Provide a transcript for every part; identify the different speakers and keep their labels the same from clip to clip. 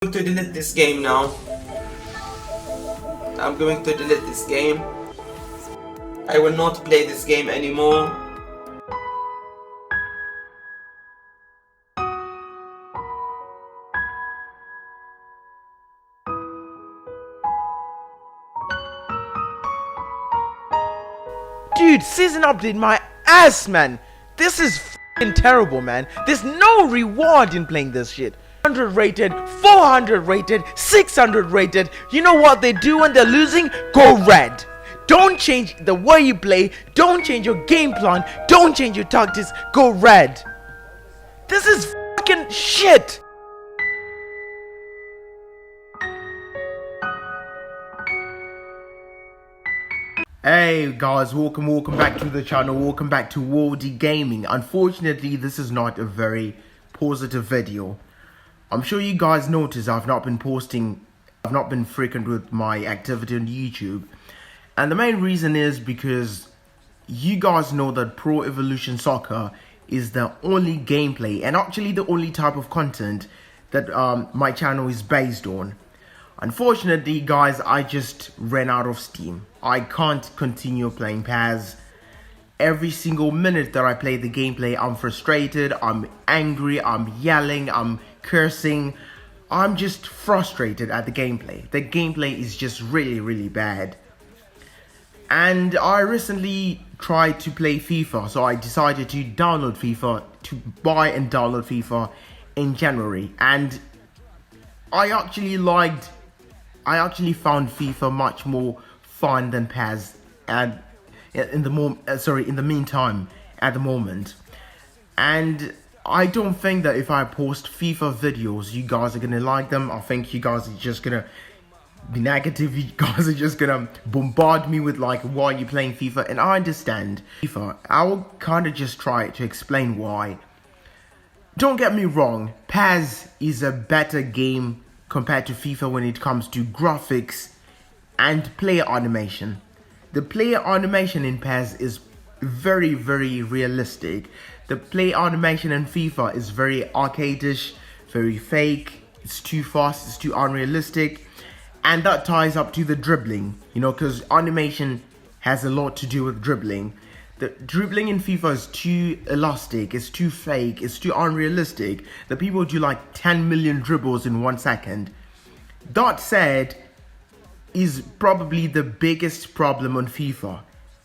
Speaker 1: To delete this game now. I'm going to delete this game. I will not play this game anymore.
Speaker 2: Dude, season update my ass, man. This is f***ing terrible, man. There's no reward in playing this shit. 100 rated, 400 rated, 600 rated. You know what they do when they're losing? Go red. Don't change the way you play. Don't change your game plan. Don't change your tactics. Go red. This is fucking shit.
Speaker 3: Hey guys, welcome back to the channel, welcome back to Worldy Gaming. Unfortunately, this is not a very positive video. I'm sure you guys noticed I've not been frequent with my activity on YouTube. And the main reason is because you guys know that Pro Evolution Soccer is the only gameplay and actually the only type of content that my channel is based on. Unfortunately, guys, I just ran out of steam. I can't continue playing PES. Every single minute that I play the gameplay, I'm frustrated, I'm angry, I'm yelling, I'm cursing. I'm just frustrated at the gameplay. The gameplay is just really bad. And I recently tried to play FIFA, so I decided to download FIFA, to buy and download FIFA in January. And I actually found FIFA much more fun than PES, and in the meantime, at the moment. And I don't think that if I post FIFA videos, you guys are gonna like them. I think you guys are just gonna be negative. You guys are just gonna bombard me with like, why are you playing FIFA? And I understand FIFA. I will kind of just try to explain why. Don't get me wrong, PES is a better game compared to FIFA when it comes to graphics and player animation. The player animation in PES is very realistic. The player animation in FIFA is very arcadish, very fake. It's too fast, it's too unrealistic. And that ties up to the dribbling, you know, because animation has a lot to do with dribbling. The dribbling in FIFA is too elastic, it's too fake, it's too unrealistic. The people do like 10 million dribbles in 1 second. That said, is probably the biggest problem on FIFA.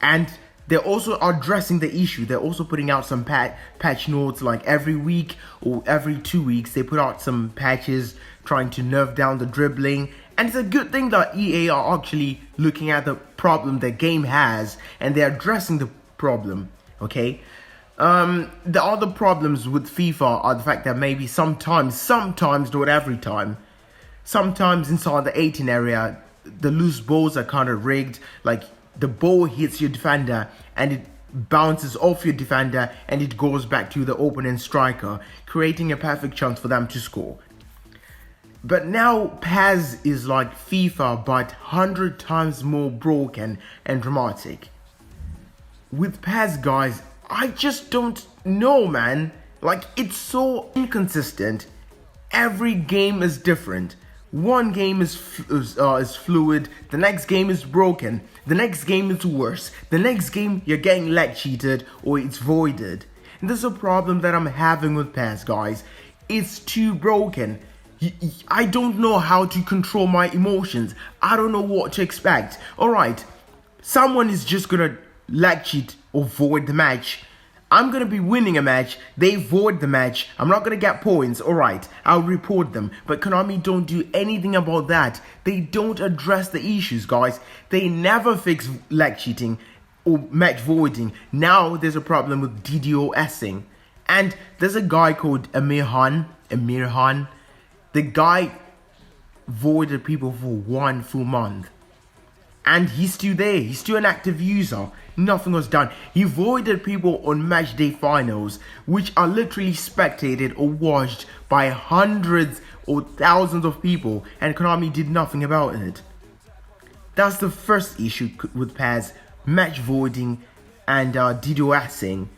Speaker 3: And they're also addressing the issue. They're also putting out some patch notes like every week or every 2 weeks. They put out some patches trying to nerf down the dribbling. And it's a good thing that EA are actually looking at the problem the game has and they're addressing the problem, okay? The other problems with FIFA are the fact that maybe sometimes, not every time, sometimes inside the 18 area, the loose balls are kind of rigged. Like the ball hits your defender and it bounces off your defender and it goes back to the opponent striker, creating a perfect chance for them to score. But now PES is like FIFA but 100 times more broken and dramatic. With PES, guys, I just don't know, man. Like, it's so inconsistent. Every game is different. One game is fluid, the next game is broken, the next game is worse, the next game you're getting leg cheated or it's voided. And this is a problem that I'm having with PES, guys. It's too broken. I don't know how to control my emotions. I don't know what to expect. Alright, someone is just gonna leg cheat or void the match. I'm gonna be winning a match, they void the match, I'm not gonna get points, alright, I'll report them. But Konami don't do anything about that. They don't address the issues, guys. They never fix leg cheating or match voiding. Now there's a problem with DDoSing. And there's a guy called Amir Han. The guy voided people for 1 full month. And he's still there, he's still an active user. Nothing was done. He voided people on match day finals, which are literally spectated or watched by hundreds or thousands of people, and Konami did nothing about it. That's the first issue with PES, match voiding and DDoSing.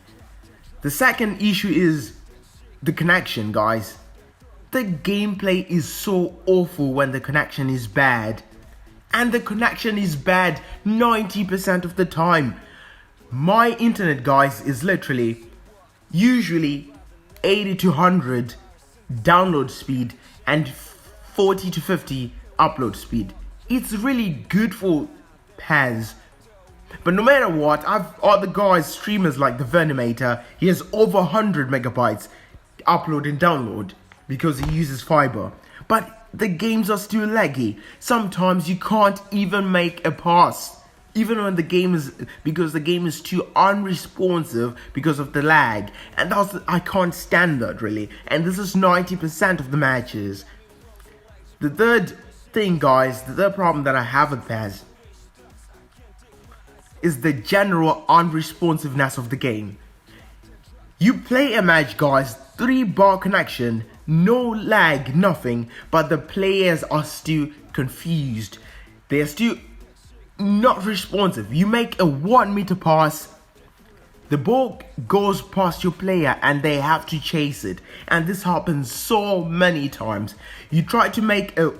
Speaker 3: The second issue is the connection, guys. the gameplay is so awful when the connection is bad. And the connection is bad 90% of the time. My internet, guys, is literally usually 80 to 100 download speed and 40 to 50 upload speed. It's really good for PES. But no matter what, I've other guys, streamers like the Venomator, he has over 100 megabytes upload and download because he uses fiber. But the games are still laggy. Sometimes you can't even make a pass, even when the game is, because the game is too unresponsive because of the lag. And I can't stand that really. And this is 90% of the matches. The third thing, guys, the third problem that I have with PES is the general unresponsiveness of the game. You play a match, guys, 3-bar connection, no lag, nothing, but the players are still confused. They're still not responsive. You make a 1 meter pass, the ball goes past your player and they have to chase it. And this happens so many times. You try to make a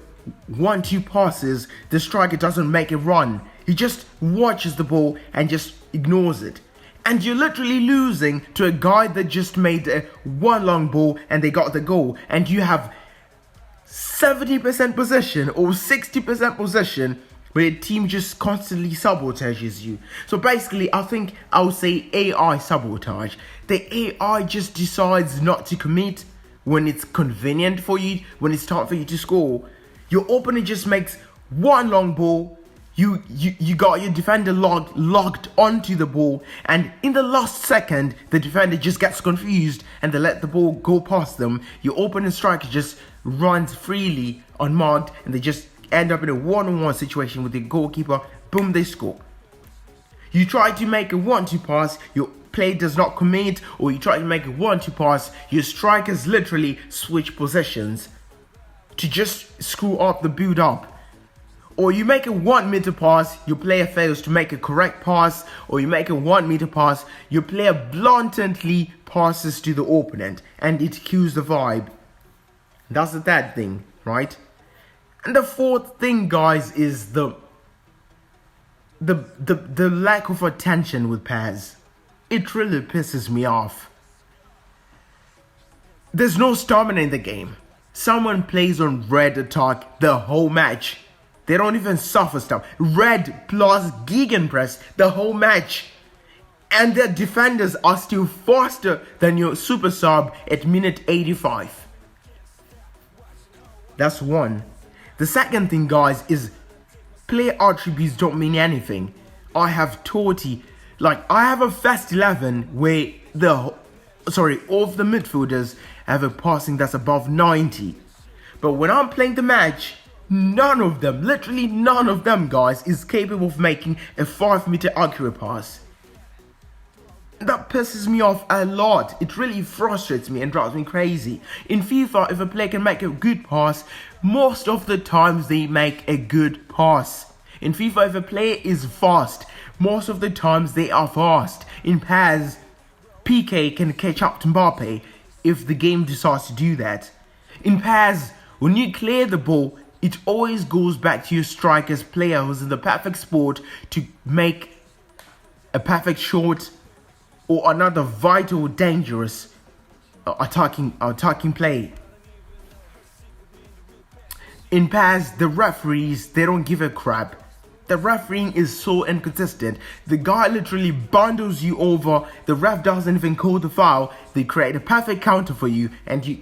Speaker 3: 1-2 passes, the striker doesn't make a run. He just watches the ball and just ignores it. And you're literally losing to a guy that just made a 1 long ball and they got the goal. And you have 70% possession or 60% possession where a team just constantly sabotages you. So basically, I think I would say AI sabotage. The AI just decides not to commit when it's convenient for you, when it's time for you to score. Your opponent just makes 1 long ball. You got your defender locked onto the ball, and in the last second, the defender just gets confused and they let the ball go past them. Your opening striker just runs freely unmarked, and they just end up in a one-on-one situation with the goalkeeper. Boom, they score. You try to make a 1-2 pass, your play does not commit, or you try to make a 1-2 pass, your strikers literally switch positions to just screw up the build-up. Or you make a 1 meter pass, your player fails to make a correct pass, or you make a 1 meter pass, your player blatantly passes to the opponent and it kills the vibe. That's the third thing, right? And the fourth thing, guys, is the lack of attention with PES. It really pisses me off. There's no stamina in the game. Someone plays on red attack the whole match. They don't even suffer stuff. Red plus gegenpress the whole match. And their defenders are still faster than your super sub at minute 85. That's one. The second thing, guys, is player attributes don't mean anything. I have 20, I have a first 11 where all of the midfielders have a passing that's above 90. But when I'm playing the match, none of them, literally none of them, guys, is capable of making a 5 meter accurate pass. That pisses me off a lot. It really frustrates me and drives me crazy. In FIFA, if a player can make a good pass, most of the times they make a good pass. In FIFA, if a player is fast, most of the times they are fast. In PES, PK can catch up to Mbappe if the game decides to do that. In PES, when you clear the ball, it always goes back to your striker's player who's in the perfect spot to make a perfect shot or another vital, dangerous attacking play. In PES, the referees, they don't give a crap. The refereeing is so inconsistent. The guy literally bundles you over. The ref doesn't even call the foul. They create a perfect counter for you, and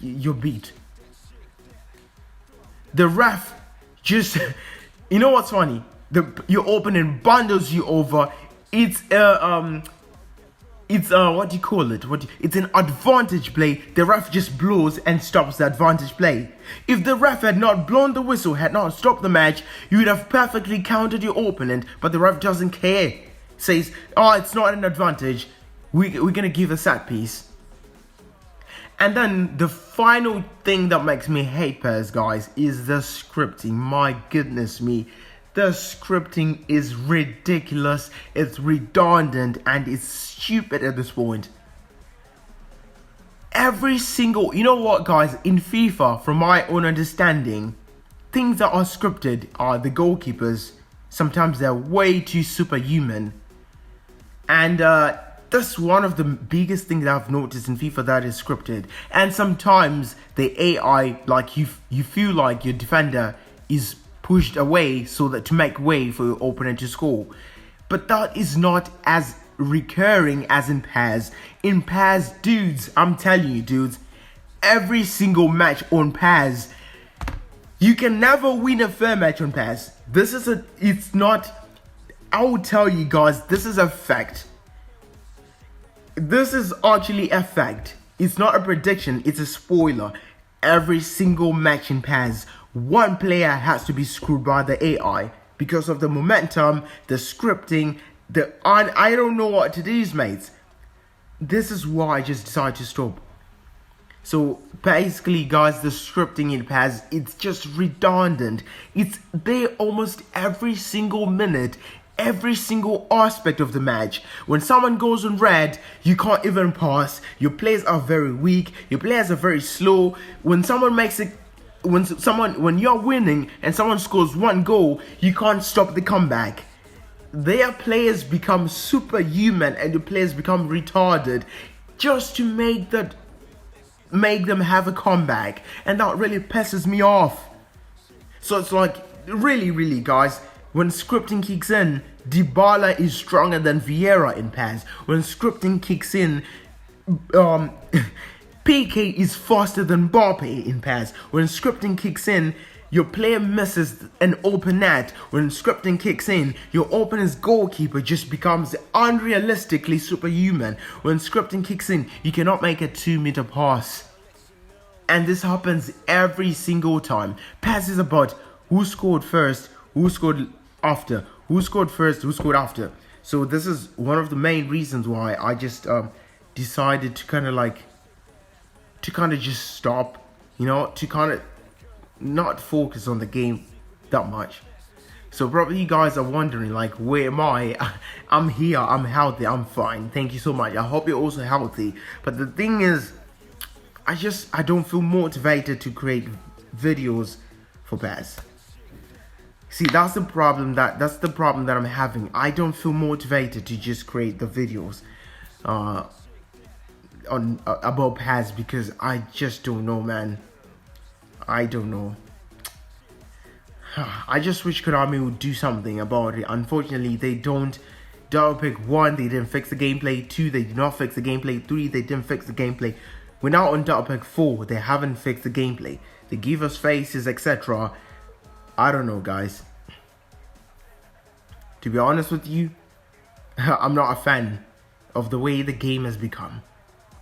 Speaker 3: you're beat. The ref just, you know what's funny? Your opponent bundles you over. It's what do you call it? It's an advantage play. The ref just blows and stops the advantage play. If the ref had not blown the whistle, had not stopped the match, you would have perfectly countered your opponent, but the ref doesn't care. Says, oh, it's not an advantage. We're gonna give a set piece. And then the final thing that makes me hate PES, guys, is the scripting. My goodness me. The scripting is ridiculous, it's redundant, and it's stupid at this point. every single, you know what guys, in FIFA, from my own understanding, things that are scripted are the goalkeepers. Sometimes they're way too superhuman. And that's one of the biggest things I've noticed in FIFA that is scripted. And sometimes the AI, like you feel like your defender is pushed away so that to make way for your opponent to score. But that is not as recurring as in PES. In PES, dudes, I'm telling you, dudes, every single match on PES, you can never win a fair match on PES. It's not, I will tell you guys, this is a fact. This is actually a fact. It's not a prediction, it's a spoiler. Every single match in PES, one player has to be screwed by the AI because of the momentum, the scripting, I don't know what to do, mates. This is why I just decided to stop. So basically, guys, the scripting in PES, it's just redundant. It's there almost every single minute, every single aspect of the match. When someone goes on red, you can't even pass. Your players are very weak. Your players are very slow. When someone makes it, when you're winning and someone scores one goal, you can't stop the comeback. Their players become superhuman and the players become retarded just to make them have a comeback, and that really pisses me off. So it's like, really guys, when scripting kicks in, Dybala is stronger than Vieira in PES. When scripting kicks in, PK is faster than Mbappe in PES. When scripting kicks in, your player misses an open net. When scripting kicks in, your opponent's goalkeeper just becomes unrealistically superhuman. When scripting kicks in, you cannot make a 2-meter pass. And this happens every single time. PES is about who scored first, who scored after, who scored first, who scored after. So this is one of the main reasons why I just decided to kind of just stop, to kind of not focus on the game that much. So probably you guys are wondering, like, where am I? I'm here, I'm healthy, I'm fine. Thank you so much. I hope you're also healthy. But the thing is, I don't feel motivated to create videos for PES. See, that's the problem that I'm having. I don't feel motivated to just create the videos about PES because I just don't know, man. I don't know. I just wish Konami would do something about it. Unfortunately, they don't. Double Pick 1, they didn't fix the gameplay. 2, they did not fix the gameplay. 3, they didn't fix the gameplay. We're now on Double Pick 4, they haven't fixed the gameplay. They give us faces, etc. I don't know, guys. To be honest with you, I'm not a fan of the way the game has become.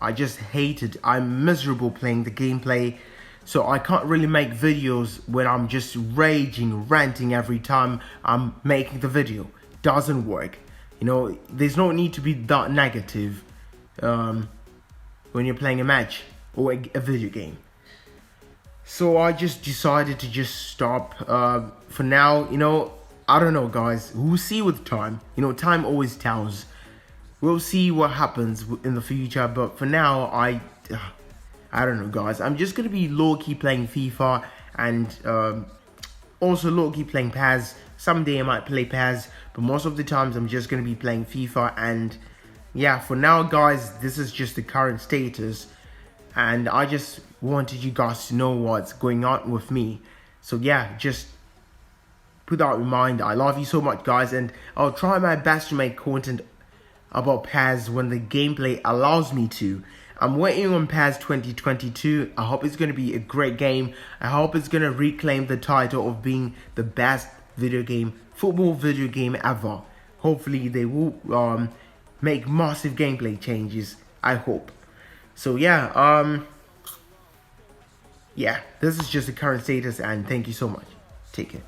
Speaker 3: I just hate it. I'm miserable playing the gameplay. So I can't really make videos when I'm just raging, ranting every time I'm making the video. Doesn't work. There's no need to be that negative when you're playing a match or a video game. So I just decided to just stop for now. I don't know, guys. We'll see with time. Time always tells. We'll see what happens in the future. But for now, I don't know, guys. I'm just going to be low-key playing FIFA and also low-key playing PES. Someday I might play PES, but most of the times I'm just going to be playing FIFA. And yeah, for now, guys, this is just the current status. And I just wanted you guys to know what's going on with me. So yeah, just put that in mind. I love you so much, guys. And I'll try my best to make content about PES when the gameplay allows me to. I'm waiting on PES 2022. I hope it's going to be a great game. I hope it's going to reclaim the title of being the best football video game ever. Hopefully they will make massive gameplay changes. I hope. So yeah, this is just the current status, and thank you so much. Take care.